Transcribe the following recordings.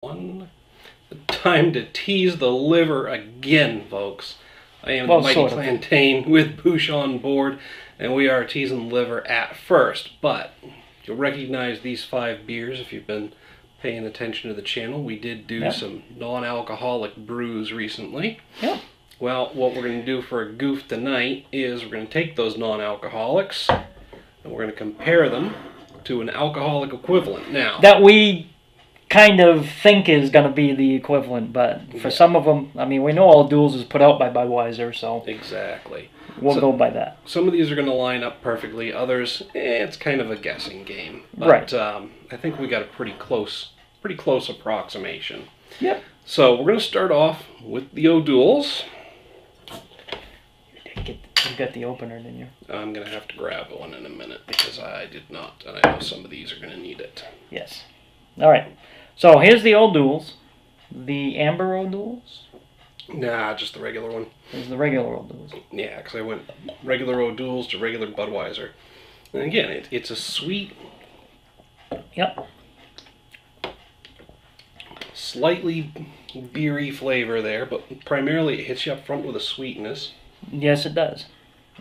Time to tease the liver again, folks. I am the Mighty Plantain with Bouch on board, and we are teasing the liver at first. But you'll recognize these 5 beers if you've been paying attention to the channel. We did do some non-alcoholic brews recently. Yeah. Well, what we're going to do for a goof tonight is we're going to take those non-alcoholics and we're going to compare them to an alcoholic equivalent. Now, that we kind of think is going to be the equivalent, but for some of them, I mean, we know All Duels is put out by Budweiser, so exactly. We'll go by that. Some of these are going to line up perfectly. Others, it's kind of a guessing game. But, right. I think we got a pretty close approximation. Yep. So we're going to start off with the O'Douls. You got the opener, didn't you? I'm going to have to grab one in a minute because I did not, and I know some of these are going to need it. Yes. All right. So here's the O'Douls. The Amber O'Douls? Nah, just the regular one. There's the regular O'Douls. Yeah, because I went regular O'Douls to regular Budweiser. And again, it's a sweet... Yep. Slightly beery flavor there, but primarily it hits you up front with a sweetness. Yes, it does.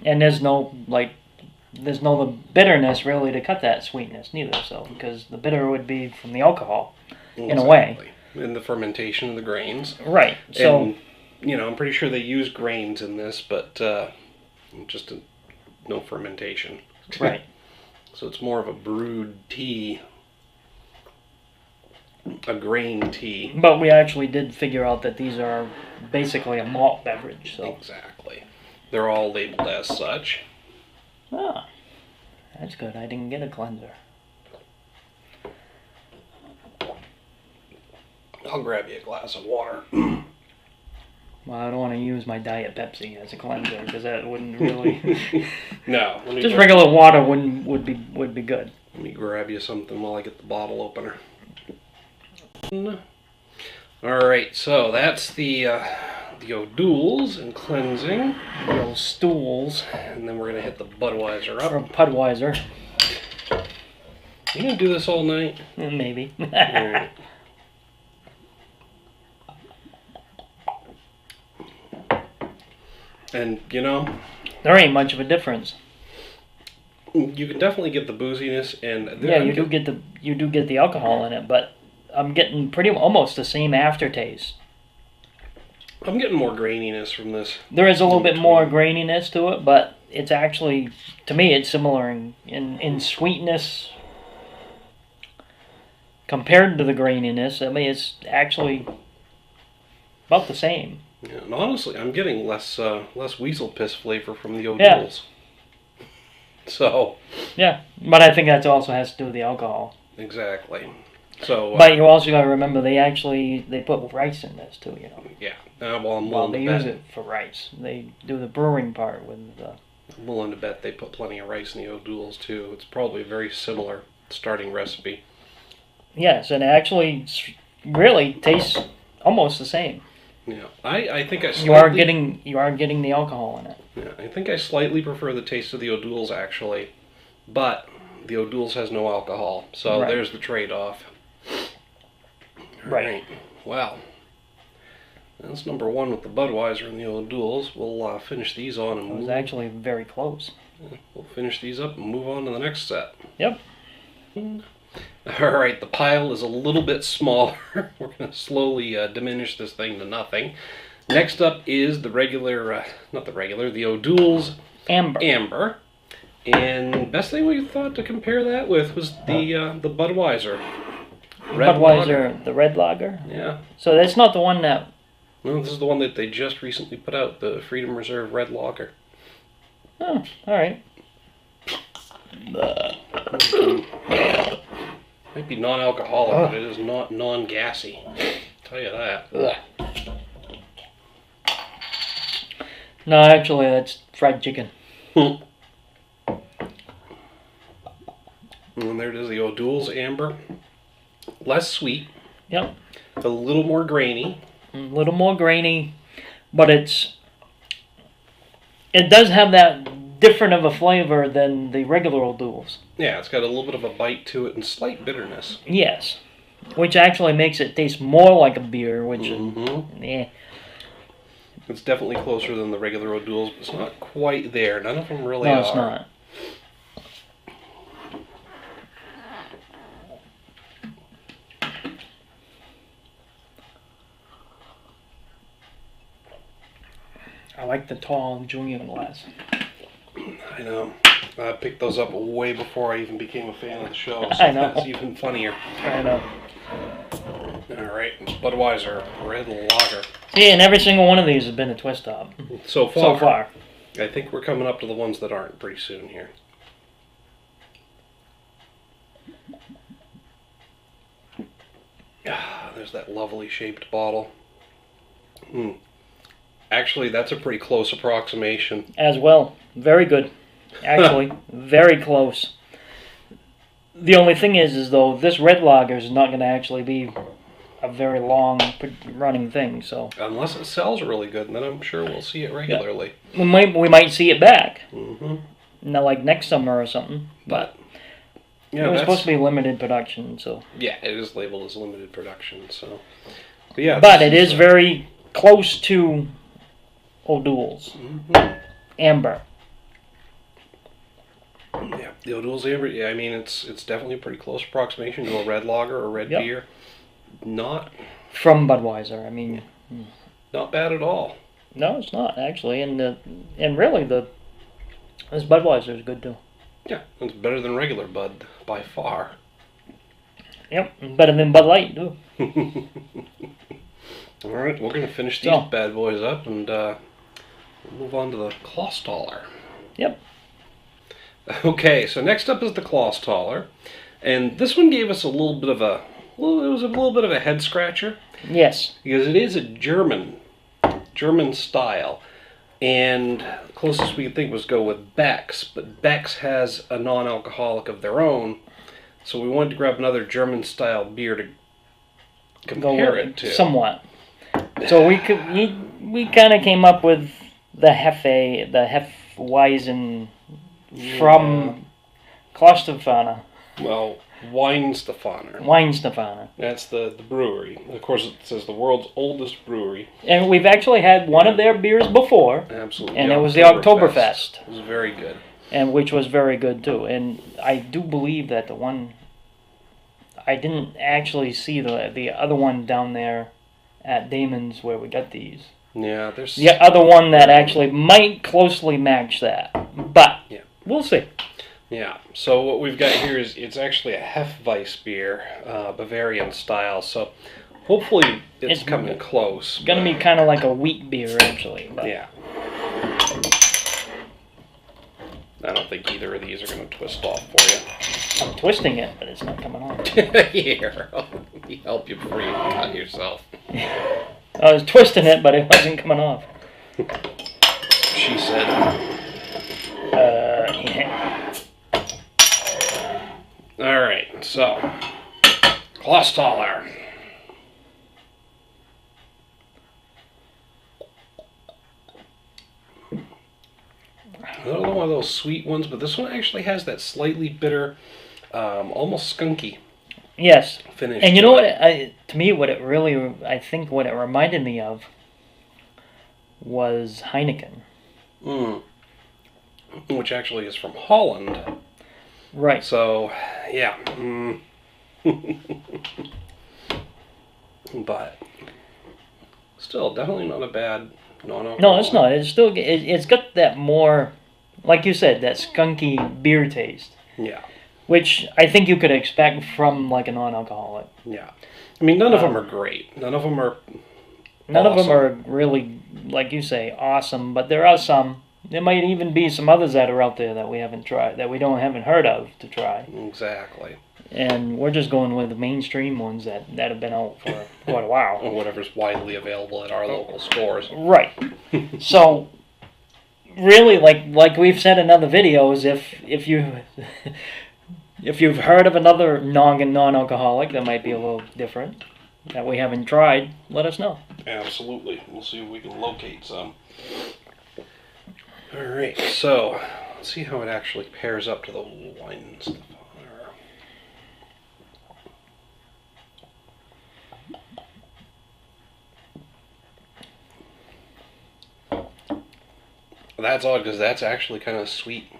And there's no the bitterness really to cut that sweetness neither, so because the bitter would be from the alcohol in a way. In the fermentation of the grains. Right. So and, you know, I'm pretty sure they use grains in this, but just no fermentation. Right. So it's more of a brewed tea. A grain tea. But we actually did figure out that these are basically a malt beverage. So exactly. They're all labeled as such. Ah, that's good. I didn't get a cleanser. I'll grab you a glass of water. Well, I don't want to use my Diet Pepsi as a cleanser because that wouldn't really. No. Just regular water would be good. Let me grab you something while I get the bottle opener. Alright, so that's the O'Douls and cleansing. Those stools. And then we're going to hit the Budweiser up. From Budweiser. You going to do this all night? Maybe. Alright. And, you know... There ain't much of a difference. You can definitely get the booziness and... Yeah, you do get the alcohol in it, but... I'm getting almost the same aftertaste. I'm getting more graininess from this. There is a little bit more graininess to it, but it's actually, to me, it's similar in sweetness compared to the graininess. I mean, it's actually about the same. Yeah, and honestly, I'm getting less weasel piss flavor from the O'Douls. Yeah. So. Yeah, but I think that also has to do with the alcohol. Exactly. So, but you also got to remember they put rice in this too, you know. Yeah. Well, they use it for rice. They do the brewing part with. I'm willing to bet they put plenty of rice in the O'Douls too. It's probably a very similar starting recipe. Yes, and it actually really tastes almost the same. Yeah, I think I. You are getting the alcohol in it. Yeah, I think I slightly prefer the taste of the O'Douls actually, but the O'Douls has no alcohol, so there's the trade-off. Right. Well, that's number 1 with the Budweiser and the O'Douls. We'll finish these on and move. It was actually very close. Yeah, we'll finish these up and move on to the next set. Yep. Alright, the pile is a little bit smaller. We're going to slowly diminish this thing to nothing. Next up is the regular, the O'Douls Amber. And best thing we thought to compare that with was the Budweiser. The red lager? Yeah. So that's not the one that... No, this is the one that they just recently put out, the Freedom Reserve Red Lager. Oh, alright. Might be non-alcoholic, but it is not non-gassy. I'll tell you that. No, actually, that's fried chicken. And there it is, the O'Douls Amber. Less sweet. Yep. A little more grainy. A little more grainy, but it does have that different of a flavor than the regular O'Douls. Yeah, it's got a little bit of a bite to it and slight bitterness. Yes. which actually makes it taste more like a beer, which It's definitely closer than the regular O'Doul's, but it's not quite there. None of them really are. No, it's not. I like the tall junior glass. I know. I picked those up way before I even became a fan of the show, so I know. that's even funnier. I know. Alright, Budweiser Red Lager. See, and every single one of these has been a twist top. So far. So far. I think we're coming up to the ones that aren't pretty soon here. There's that lovely shaped bottle. Actually, that's a pretty close approximation. As well. Very good. Actually, very close. The only thing is though, this red lager is not going to actually be a very long running thing. So unless it sells really good, then I'm sure we'll see it regularly. Yeah. We might see it back. Not like next summer or something, but yeah, it was supposed to be limited production. So yeah, it is labeled as limited production. So but yeah, but it is very close to O'Doul's Amber. Yeah, the O'Doul's Amber. Yeah, I mean it's definitely a pretty close approximation to a red lager or red beer. Not from Budweiser. I mean, not bad at all. No, it's not actually, and really this Budweiser is good too. Yeah, it's better than regular Bud by far. Yep, better than Bud Light too. All right, we're gonna finish these bad boys up and move on to the Claushaller. Yep. Okay, so next up is the Claushaller, and this one gave us a little bit of a head scratcher. Yes, because it is a German style, and the closest we could think was go with Beck's, but Beck's has a non-alcoholic of their own, so we wanted to grab another German style beer to compare it to. Somewhat. So we kind of came up with the Hefeweizen from Claushaller. Well, Weihenstephaner. Weihenstephaner. That's the brewery. Of course, it says the world's oldest brewery. And we've actually had one of their beers before. Absolutely. And it was the Oktoberfest. It was very good. And which was very good too. And I do believe that the one, I didn't actually see the other one down there at Damon's where we got these. Yeah, there's the other one that actually might closely match that, but we'll see. Yeah, so what we've got here is it's actually a Hefeweiss beer, Bavarian style. So hopefully it's coming close. It's gonna be kind of like a wheat beer, actually. But. Yeah. I don't think either of these are going to twist off for you. I'm twisting it, but it's not coming off. Here, let me help you before you cut yourself. I was twisting it, but it wasn't coming off. She said. Yeah. All right, so Claushaller. Another one of those sweet ones, but this one actually has that slightly bitter, almost skunky. Yes. Finish. And you know what? To me, I think what it reminded me of was Heineken. Which actually is from Holland. Right. So, yeah. But still, definitely not a bad non-alcoholic. No, it's not. It's still. It's got that more, like you said, that skunky beer taste. Yeah. Which I think you could expect from like a non-alcoholic. Yeah. I mean, none of them are great. None of them are. None of them are really, like you say, awesome. But there are some. There might even be some others that are out there that we haven't tried, that we haven't heard of to try. Exactly. And we're just going with the mainstream ones that have been out for quite a while. Or whatever's widely available at our local stores. Right. So, really, like we've said in other videos, if you've heard of another non-alcoholic that might be a little different, that we haven't tried, let us know. Absolutely. We'll see if we can locate some. Alright, so let's see how it actually pairs up to the Weihenstephaner. That's odd because that's actually kind of sweet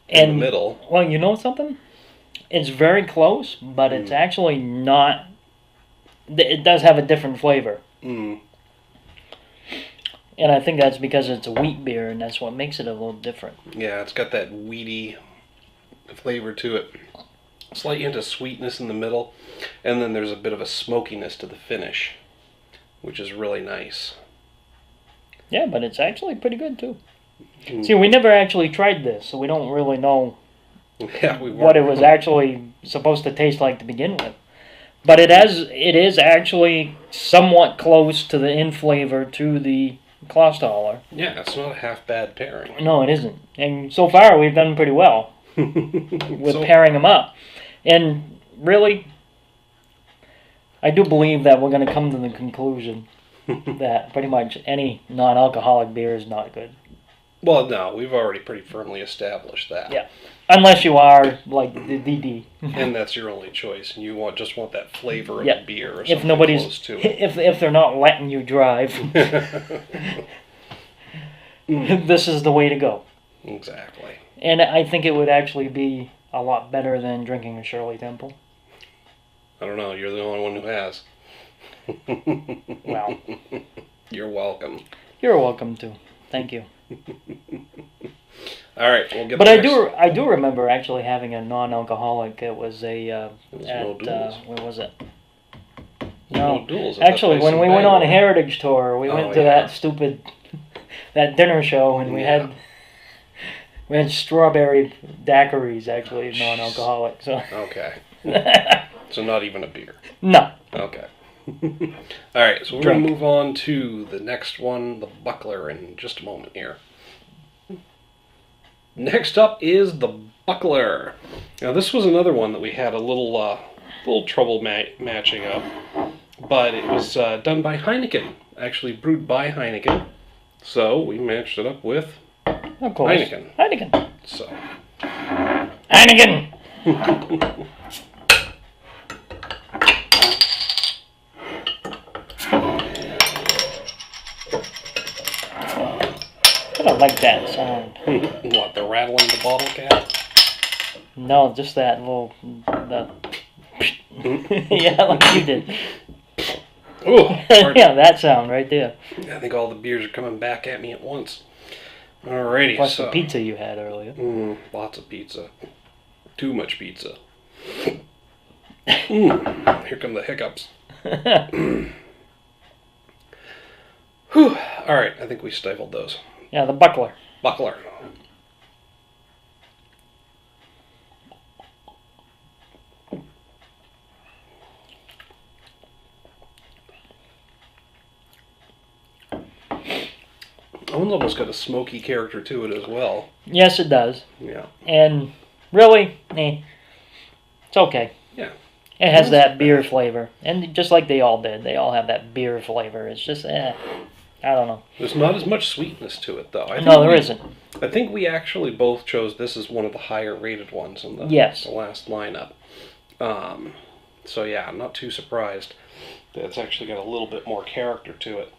in the middle. Well, you know something? It's very close, but it's actually not. It does have a different flavor. Mm. And I think that's because it's a wheat beer, and that's what makes it a little different. Yeah, it's got that wheaty flavor to it. Slight hint of sweetness in the middle, and then there's a bit of a smokiness to the finish, which is really nice. Yeah, but it's actually pretty good, too. See, we never actually tried this, so we don't really know what it was actually supposed to taste like to begin with. But it is actually somewhat close to the in flavor to the Claushaller. Yeah, it's not a half bad pairing. No, it isn't. And so far, we've done pretty well with pairing them up. And really, I do believe that we're going to come to the conclusion that pretty much any non-alcoholic beer is not good. Well, no, we've already pretty firmly established that. Yeah. Unless you are like the DD. And that's your only choice, and you just want that flavor of a beer or something if nobody's, close to it. If they're not letting you drive, this is the way to go. Exactly. And I think it would actually be a lot better than drinking a Shirley Temple. I don't know, you're the only one who has. Well. You're welcome. You're welcome to. Thank you. All right, we'll get. But I do remember actually having a non-alcoholic. It was where was it? No, actually, when we went on a heritage tour, we went to that dinner show, and we had strawberry daiquiris. Actually, non-alcoholic. So okay, so not even a beer. No. Okay. All right, so we're going to move on to the next one, the Buckler, in just a moment here. Next up is the Buckler. Now, this was another one that we had a little trouble matching up, but it was done by Heineken, actually brewed by Heineken. So we matched it up with Heineken. Heineken. So Heineken. I don't like that sound. What, the rattling the bottle cap? No, just that little... yeah, like you did. Ooh, yeah, that sound right there. I think all the beers are coming back at me at once. Alrighty, plus the pizza you had earlier. Lots of pizza. Too much pizza. Here come the hiccups. Whew. Alright, I think we stifled those. Yeah, the Buckler. Buckler. One's almost got a smoky character to it as well. Yes, it does. Yeah. And really, it's okay. Yeah. It has that beer flavor. And just like they all did, they all have that beer flavor. It's just, I don't know. There's not as much sweetness to it, though. No, there isn't. I think we actually both chose this as one of the higher rated ones in the last lineup. So yeah, I'm not too surprised that it's actually got a little bit more character to it.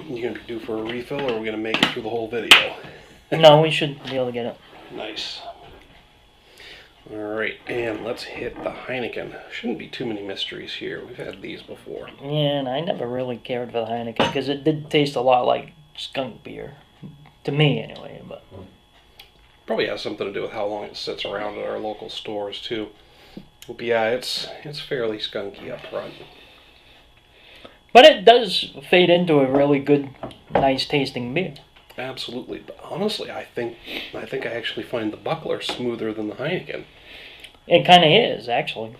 You gonna be due for a refill, or are we gonna make it through the whole video? No, we should be able to get it. Nice. Alright, and let's hit the Heineken. Shouldn't be too many mysteries here. We've had these before. Yeah, and I never really cared for the Heineken, because it did taste a lot like skunk beer. To me, anyway. But probably has something to do with how long it sits around at our local stores, too. But yeah, it's fairly skunky up front. But it does fade into a really good, nice tasting beer. Absolutely. But honestly, I think I actually find the Buckler smoother than the Heineken. It kind of is, actually.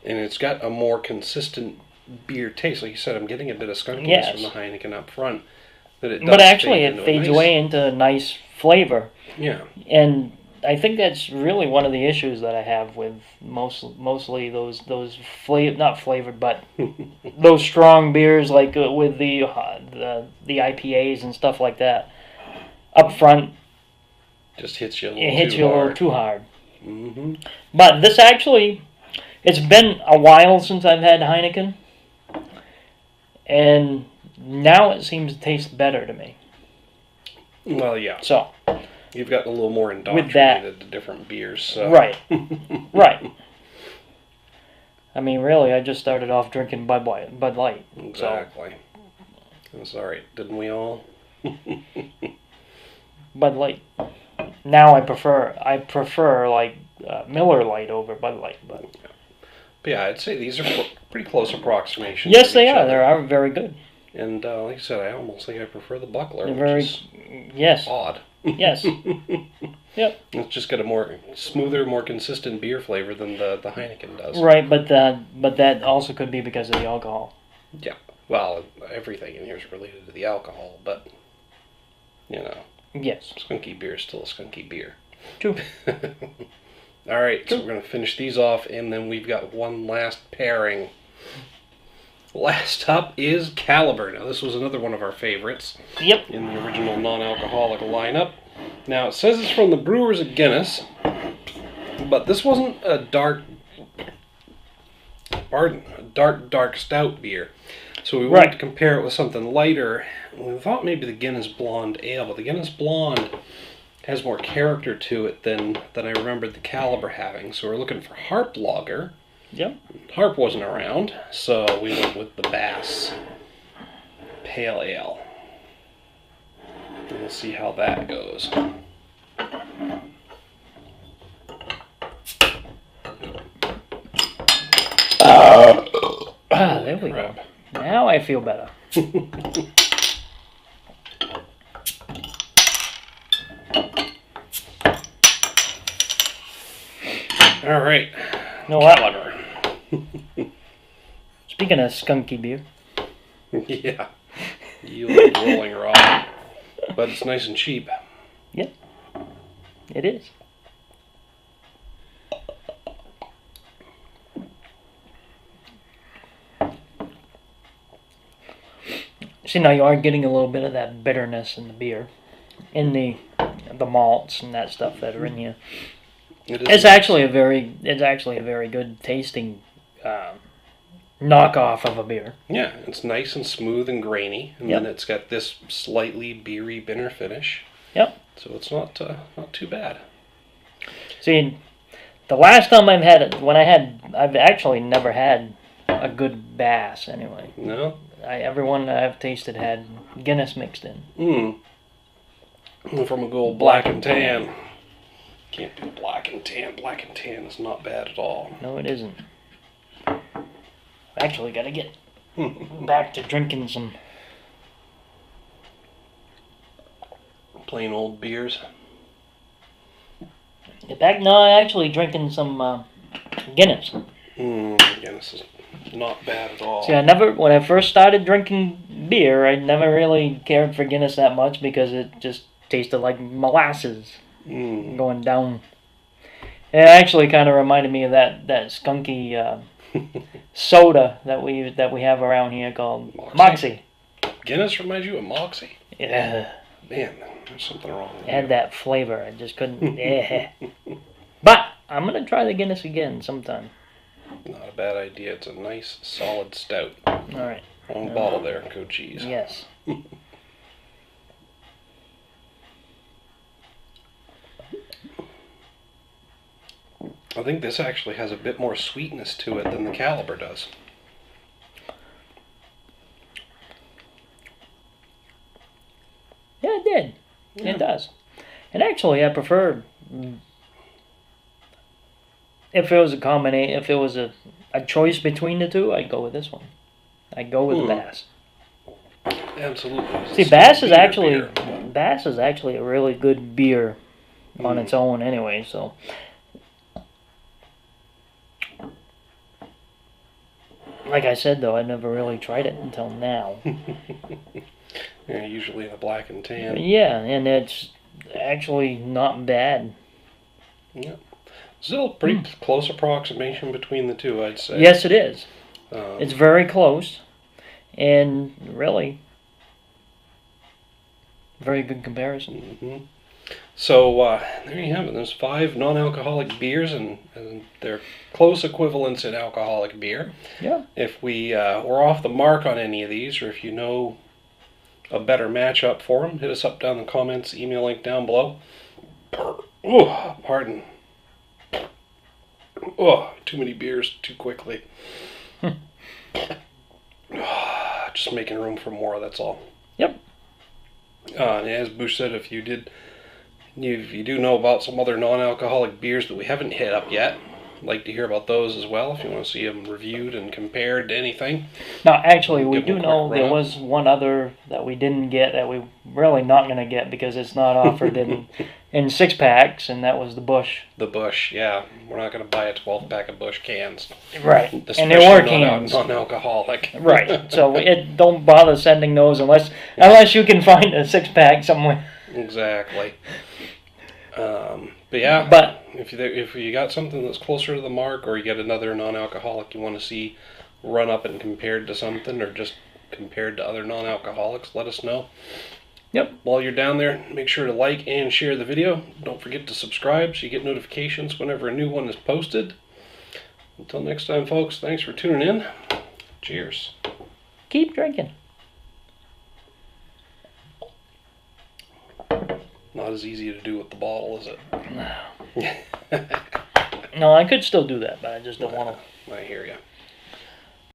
And it's got a more consistent beer taste. Like you said, I'm getting a bit of skunkiness from the Heineken up front. But actually, it fades away into a nice flavor. Yeah. And I think that's really one of the issues that I have with mostly those not flavored, but those strong beers like with the IPAs and stuff like that. Up front, just hits you a little too hard. Mm-hmm. But this actually, it's been a while since I've had Heineken, and now it seems to taste better to me. Well, yeah. So you've gotten a little more indoctrinated to different beers. So. Right. Right. I mean, really, I just started off drinking Bud Light. Exactly. So. That's all right. Didn't we all? Bud Light. Now I prefer like Miller Lite over Bud Light. But yeah, I'd say these are pretty close approximations. Yes, they are. They are very good. And like I said, I almost think I prefer the Buckler, which is odd. Yes. Yep. It's just got a more smoother, more consistent beer flavor than the Heineken does. Right, but that also could be because of the alcohol. Yeah. Well, everything in here is related to the alcohol, but you know. Yes. Skunky beer is still a skunky beer. True. All right, so we're going to finish these off, and then we've got one last pairing. Last up is Kaliber. Now, this was another one of our favorites. Yep. In the original non-alcoholic lineup. Now, it says it's from the brewers of Guinness, but this wasn't a dark stout beer. So we wanted to compare it with something lighter. We thought maybe the Guinness Blonde Ale, but the Guinness Blonde has more character to it than I remembered the Kaliber having. So we're looking for Harp Lager. Yep. Harp wasn't around, so we went with the Bass Pale Ale. And we'll see how that goes. There we go. Now I feel better. All right. No, Kaliber. Speaking of skunky beer. Yeah. You like Rolling Rock. But it's nice and cheap. Yep. It is. See, now you are getting a little bit of that bitterness in the beer, in the malts and that stuff that are in here. It's actually a very good tasting knockoff of a beer. Yeah, it's nice and smooth and grainy, and then it's got this slightly beery bitter finish. Yep. So it's not too bad. See, the last time I've had it, I've actually never had a good Bass anyway. No. Everyone I've tasted had Guinness mixed in. From a good old black and tan. Can't do black and tan. Black and tan is not bad at all. No, it isn't. Actually, gotta get back to drinking some plain old beers. Get back? No, actually drinking some Guinness. Guinness is not bad at all. See, when I first started drinking beer, I never really cared for Guinness that much because it just tasted like molasses going down. It actually kind of reminded me of that skunky soda that we have around here called Moxie. Guinness reminds you of Moxie? Yeah. Man, there's something wrong with it. Had that flavor. I just couldn't. But I'm going to try the Guinness again sometime. Not a bad idea. It's a nice, solid stout. All right. Long bottle there, go cheese. Yes. I think this actually has a bit more sweetness to it than the Kaliber does. Yeah, it did. Yeah. It does. And actually, I prefer... If it was a combination, if it was a choice between the two, I'd go with this one. I'd go with the Bass. Absolutely. See, Bass is actually a really good beer on its own anyway, so... Like I said, though, I never really tried it until now. Yeah, usually in a black and tan. Yeah, and it's actually not bad. Yeah. Still a pretty close approximation between the two, I'd say. Yes, it is. It's very close, and really, very good comparison. So there you have it. There's 5 non-alcoholic beers and their close equivalents in alcoholic beer. Yeah. If we're off the mark on any of these, or if you know a better matchup for them, hit us up down in the comments, email link down below. Oh, pardon. Oh, too many beers too quickly. Just making room for more, that's all. Yep. And as Bouch said, if you do know about some other non-alcoholic beers that we haven't hit up yet, I'd like to hear about those as well, if you want to see them reviewed and compared to anything. Now, actually, we do know there was one other that we didn't get that we're really not going to get because it's not offered in 6-packs, and that was the Bouch. The Bouch, yeah. We're not going to buy a 12-pack of Bouch cans. Right, and they were cans. Non-alcoholic. Right, so don't bother sending those unless you can find a 6-pack somewhere. Exactly. But yeah, if you got something that's closer to the mark, or you get another non-alcoholic you want to see run up and compared to something, or just compared to other non-alcoholics, let us know. Yep. While you're down there, make sure to like and share the video. Don't forget to subscribe so you get notifications whenever a new one is posted. Until next time, folks, thanks for tuning in. Cheers. Keep drinking. Not as easy to do with the bottle, is it? No. No, I could still do that, but I just don't want to. I hear you.